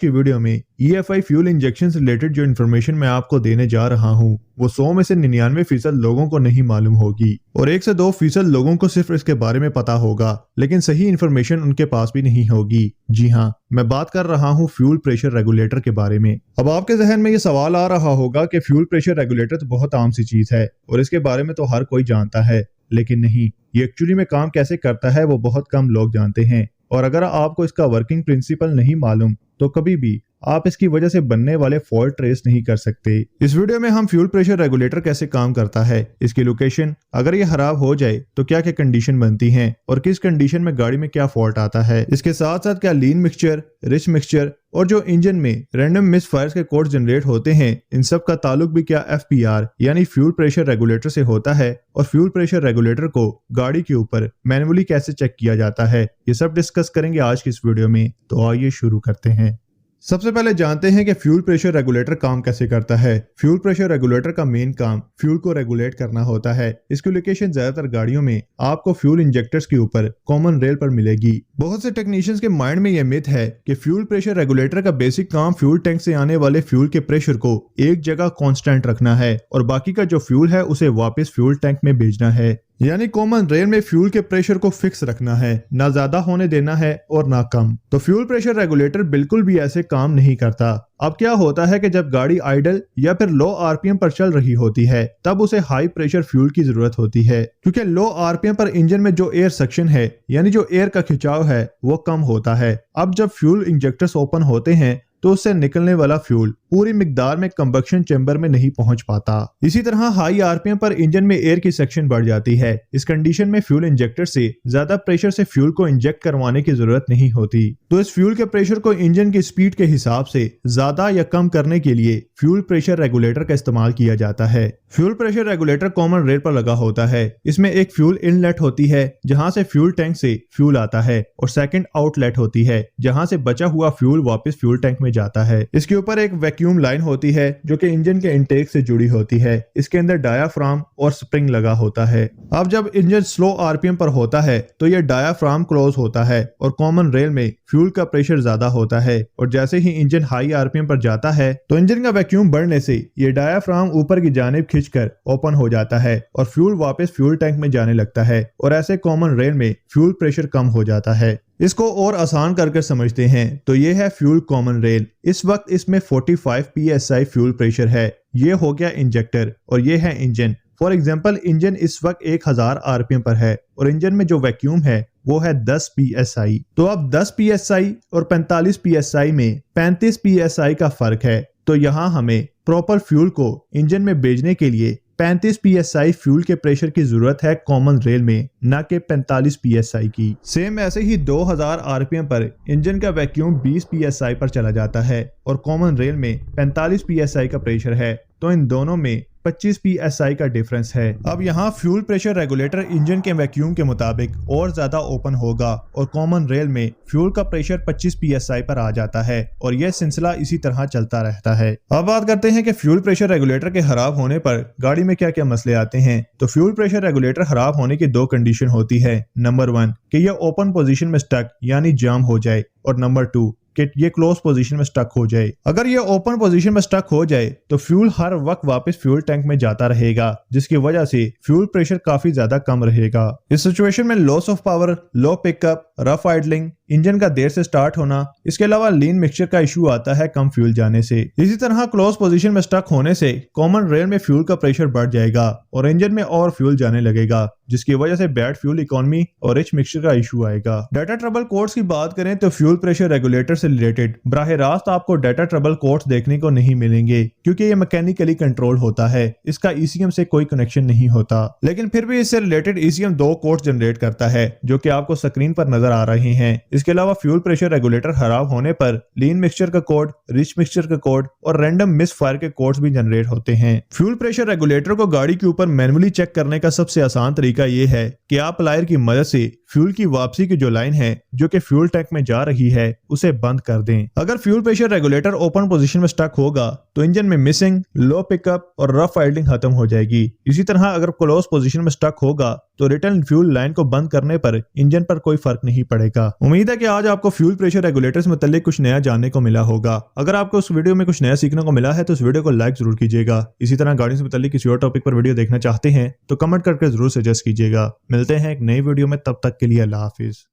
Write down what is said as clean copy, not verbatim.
की वीडियो में EFI fuel injection से रिलेटेड जो इन्फॉर्मेशन मैं आपको देने जा रहा हूं वो 100 में से 99% लोगों को नहीं मालूम होगी और 1 से 2% लोगों को सिर्फ इसके बारे में पता होगा, लेकिन सही इन्फॉर्मेशन उनके पास भी नहीं होगी। जी हाँ, मैं बात कर रहा हूँ फ्यूल प्रेशर रेगुलेटर के बारे में। अब आपके जहन में ये सवाल आ रहा होगा कि फ्यूल प्रेशर रेगुलेटर तो बहुत आम सी चीज है और इसके बारे में तो हर कोई जानता है, लेकिन नहीं, ये एक्चुअली में काम कैसे करता है वो बहुत कम लोग जानते हैं। और अगर आपको इसका वर्किंग प्रिंसिपल नहीं मालूम तो कभी भी आप इसकी वजह से बनने वाले फॉल्ट ट्रेस नहीं कर सकते। इस वीडियो में हम फ्यूल प्रेशर रेगुलेटर कैसे काम करता है, इसकी लोकेशन, अगर ये खराब हो जाए तो क्या क्या कंडीशन बनती हैं और किस कंडीशन में गाड़ी में क्या फॉल्ट आता है, इसके साथ साथ क्या लीन मिक्सचर, रिच मिक्सचर और जो इंजन में रैंडम मिस फायर्स के कोड जनरेट होते हैं, इन सब का ताल्लुक भी क्या FPR यानी फ्यूल प्रेशर रेगुलेटर से होता है और फ्यूल प्रेशर रेगुलेटर को गाड़ी के ऊपर मैनुअली कैसे चेक किया जाता है, ये सब डिस्कस करेंगे आज की इस वीडियो में। तो आइए शुरू करते हैं। सबसे पहले जानते हैं कि फ्यूल प्रेशर रेगुलेटर काम कैसे करता है। फ्यूल प्रेशर रेगुलेटर का मेन काम फ्यूल को रेगुलेट करना होता है। इसकी लोकेशन ज्यादातर गाड़ियों में आपको फ्यूल इंजेक्टर्स के ऊपर कॉमन रेल पर मिलेगी। बहुत से टेक्नीशियंस के माइंड में यह मिथ है कि फ्यूल प्रेशर रेगुलेटर का बेसिक काम फ्यूल टैंक से आने वाले फ्यूल के प्रेशर को एक जगह कांस्टेंट रखना है और बाकी का जो फ्यूल है उसे वापस फ्यूल टैंक में भेजना है, यानी कॉमन रेल में फ्यूल के प्रेशर को फिक्स रखना है, ना ज्यादा होने देना है और ना कम। तो फ्यूल प्रेशर रेगुलेटर बिल्कुल भी ऐसे काम नहीं करता। अब क्या होता है कि जब गाड़ी आइडल या फिर लो RPM पर चल रही होती है तब उसे हाई प्रेशर फ्यूल की जरूरत होती है, क्योंकि लो RPM पर इंजन में जो एयर सक्शन है यानी जो एयर का खिंचाव है वो कम होता है। अब जब फ्यूल इंजेक्टर्स ओपन होते हैं तो उससे निकलने वाला फ्यूल पूरी मिकदार में कंबक्शन चेंबर में नहीं पहुंच पाता। इसी तरह हाई RPM पर इंजन में एयर की सेक्शन बढ़ जाती है। इस कंडीशन में फ्यूल इंजेक्टर से ज्यादा प्रेशर से फ्यूल को इंजेक्ट करवाने की जरूरत नहीं होती, तो इस फ्यूल के प्रेशर को इंजन की स्पीड के हिसाब से ज्यादा या कम करने के लिए फ्यूल प्रेशर रेगुलेटर का इस्तेमाल किया जाता है। Fuel pressure regulator common rail पर लगा होता है। इसमें एक फ्यूल इनलेट होती है जहां से फ्यूल टैंक से फ्यूल आता है और सेकंड आउटलेट होती है जहां से बचा हुआ फ्यूल वापस फ्यूल टैंक में जाता है। इसके ऊपर एक वैक्यूम लाइन होती है जो कि इंजन के इनटेक से जुड़ी होती है। इसके अंदर डायाफ्राम और स्प्रिंग लगा होता है। अब जब इंजन स्लो RPM पर होता है तो यह डायाफ्राम क्लोज होता है और कॉमन रेल में फ्यूल का प्रेशर ज्यादा होता है और जैसे ही इंजन हाई RPM पर जाता है तो इंजन का वैक्यूम बढ़ने से ये डायाफ्राम ऊपर की जानिब खींचकर ओपन हो जाता है और फ्यूल वापस फ्यूल टैंक में जाने लगता है और ऐसे कॉमन रेल में फ्यूल प्रेशर कम हो जाता है। इसको और आसान करके समझते हैं तो ये है फ्यूल कॉमन रेल। इस वक्त इसमें 45 PSI फ्यूल प्रेशर है। ये हो गया इंजेक्टर और ये है इंजन। फॉर एग्जांपल इंजन इस वक्त 1000 RPM पर है और इंजन में जो वैक्यूम है वो है 10 PSI। तो अब 10 PSI और 45 PSI में 35 PSI का फर्क है, तो यहाँ हमें प्रॉपर फ्यूल को इंजन में भेजने के लिए 35 PSI फ्यूल के प्रेशर की जरूरत है कॉमन रेल में, न कि 45 PSI की। सेम ऐसे ही 2000 RPM पर इंजन का वैक्यूम 20 PSI पर चला जाता है और कॉमन रेल में 45 PSI का प्रेशर है, तो इन दोनों में 25 PSI का डिफरेंस है। अब यहाँ फ्यूल प्रेशर रेगुलेटर इंजन के वैक्यूम के मुताबिक और ज्यादा ओपन होगा और कॉमन रेल में फ्यूल का प्रेशर 25 PSI पर आ जाता है और यह सिलसिला इसी तरह चलता रहता है। अब बात करते हैं कि फ्यूल प्रेशर रेगुलेटर के खराब होने पर गाड़ी में क्या क्या मसले आते हैं। तो फ्यूल प्रेशर रेगुलेटर खराब होने की 2 कंडीशन होती है। नंबर 1 कि यह ओपन पोजीशन में स्टक यानी जाम हो जाए और नंबर 2 कि ये क्लोज पोजीशन में स्टक हो जाए। अगर ये ओपन पोजीशन में स्टक हो जाए तो फ्यूल हर वक्त वापस फ्यूल टैंक में जाता रहेगा, जिसकी वजह से फ्यूल प्रेशर काफी ज्यादा कम रहेगा। इस सिचुएशन में loss of power, low pickup, rough idling, engine का देर से स्टार्ट होना, इसके अलावा लीन मिक्सचर का इशू आता है कम फ्यूल जाने से। इसी तरह क्लोज पोजीशन में स्टक होने से कॉमन रेल में फ्यूल का प्रेशर बढ़ जाएगा और इंजन में और फ्यूल जाने लगेगा, जिसकी वजह से बैड फ्यूल इकोनॉमी और रिच मिक्सचर का इशू आएगा। डाटा ट्रबल कोड्स की बात करें तो फ्यूल प्रेशर रेगुलेटर से रिलेटेड बराह रास्त आपको डाटा ट्रबल कोड्स देखने को नहीं मिलेंगे, क्योंकि ये मैकेनिकली कंट्रोल होता है। इसका ECM से कोई कनेक्शन नहीं होता, लेकिन फिर भी इससे रिलेटेड ECM 2 कोड्स जनरेट करता है जो कि आपको स्क्रीन पर नजर आ रहे हैं। इसके अलावा फ्यूल प्रेशर रेगुलेटर खराब होने पर लीन मिक्सचर का कोड, रिच मिक्सचर का कोड और रैंडम मिस फायर के कोड्स भी जनरेट होते हैं। फ्यूल प्रेशर रेगुलेटर को गाड़ी के ऊपर मैनुअली चेक करने का सबसे आसान तरीका ये है कि आप प्लायर की मदद से फ्यूल की वापसी की जो लाइन है जो कि फ्यूल टैंक में जा रही है उसे बंद कर दें। अगर fuel pressure regulator open position में स्टक होगा तो इंजन में मिसिंग, लो पिकअप और रफ आइडलिंग खत्म हो जाएगी। इसी तरह अगर क्लोज पोजीशन में स्टक होगा तो रिटर्न फ्यूल लाइन को बंद करने पर इंजन पर कोई फर्क नहीं पड़ेगा। उम्मीद है कि आज आपको फ्यूल प्रेशर रेगुलेटर्स में मुतालिक कुछ नया जानने को मिला होगा। अगर आपको उस वीडियो में कुछ नया सीखने को मिला है तो उस वीडियो को लाइक जरूर कीजिएगा। इसी तरह गाड़ियों से मुतालिक किसी और टॉपिक पर वीडियो देखना चाहते हैं तो कमेंट करके जरूर सजेस्ट कीजिएगा। मिलते हैं एक नई वीडियो में, तब तक के लिए अल्लाह हाफिज।